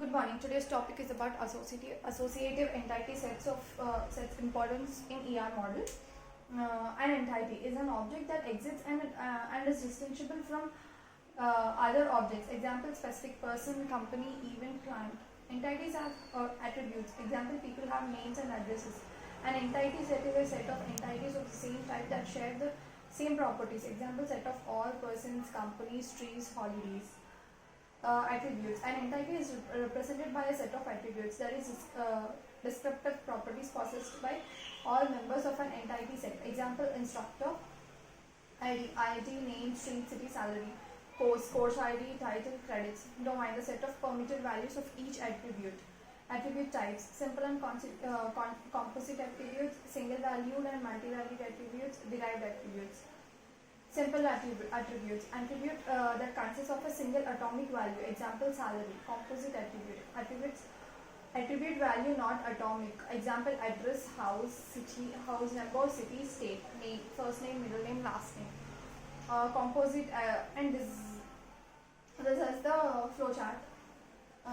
Good morning. Today's topic is about associative entity sets importance in ER model. An entity is an object that exists and is distinguishable from other objects. Example: specific person, company, event, client. Entities have attributes. Example: people have names and addresses. An entity set is a set of entities of the same type that share the same properties. Example: set of all persons, companies, trees, holidays. Attributes. An entity is represented by a set of attributes, that is descriptive properties possessed by all members of an entity set. Example: instructor, ID, name, street, city, salary, course ID, title, credits. Domain: the set of permitted values of each attribute. Attribute types: simple and composite attributes, single valued and multi-valued attributes, derived attributes. Simple attributes: attribute that consists of a single atomic value. Example: salary. Composite attributes: attribute value not atomic. Example: address, house, city, house number, city, state, name, first name, middle name, last name. Composite and this is the flow chart.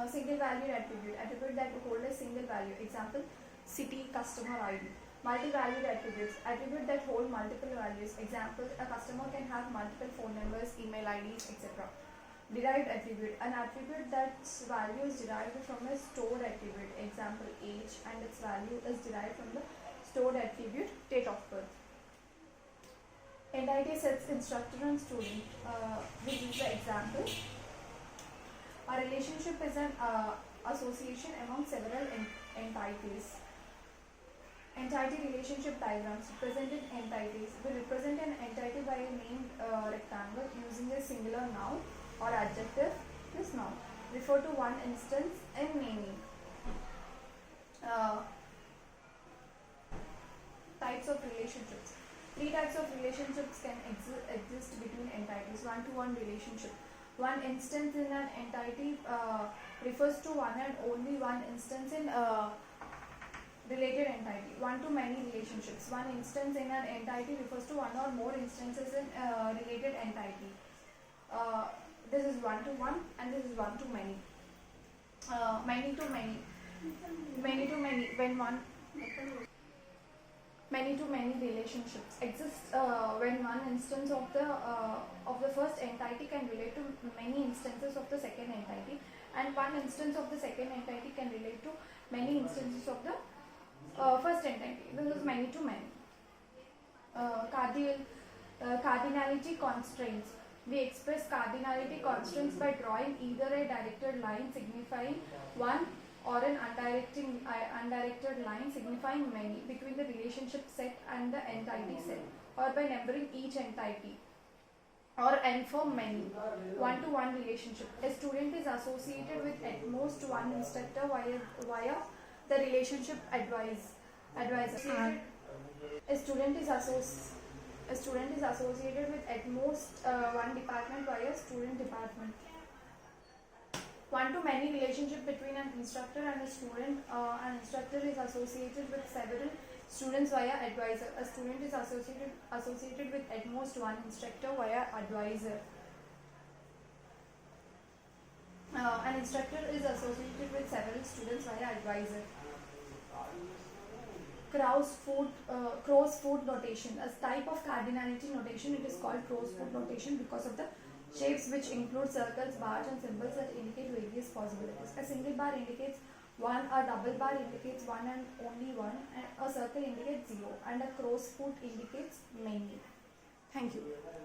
Single valued attribute that hold a single value. Example: city, customer ID. Multi-valued attribute that hold multiple values. Example: a customer can have multiple phone numbers, email IDs, etc. Derived attribute: an attribute that's value is derived from a stored attribute. Example: age, and its value is derived from the stored attribute date of birth. Entity sets instructor and student. This is the example. A relationship is an association among several entities. Entity relationship diagrams. Represented entities. We represent an entity by a named rectangle using a singular noun or adjective. This noun refer to one instance in naming. Types of relationships. Three types of relationships can exist between entities. One-to-one relationship. One instance in an entity refers to one and only one instance in related entity. One-to-many relationships. One instance in an entity refers to one or more instances in related entity. This is one-to-one and this is one-to-many. Many-to-many. Many-to-many. Many-to-many relationships exist when one instance of the first entity can relate to many instances of the second entity, and one instance of the second entity can relate to many instances of the first entity. This is many-to-many. Cardinality constraints. We express cardinality constraints by drawing either a directed line signifying one or an undirected line signifying many between the relationship set and the entity set, or by numbering each entity, or n for many. One-to-one relationship. A student is associated with at most one instructor via the relationship advisor. A student is associated with at most one department via student department. One-to-many relationship between an instructor and a student. An instructor is associated with several students via advisor. A student is associated with at most one instructor via advisor. An instructor is associated with several students via advisor. Crow's foot notation. A type of cardinality notation. It is called crow's foot notation because of the shapes which include circles, bars and symbols that indicate various possibilities. A single bar indicates one, a double bar indicates one and only one, and a circle indicates zero, and a crow's foot indicates many. Thank you.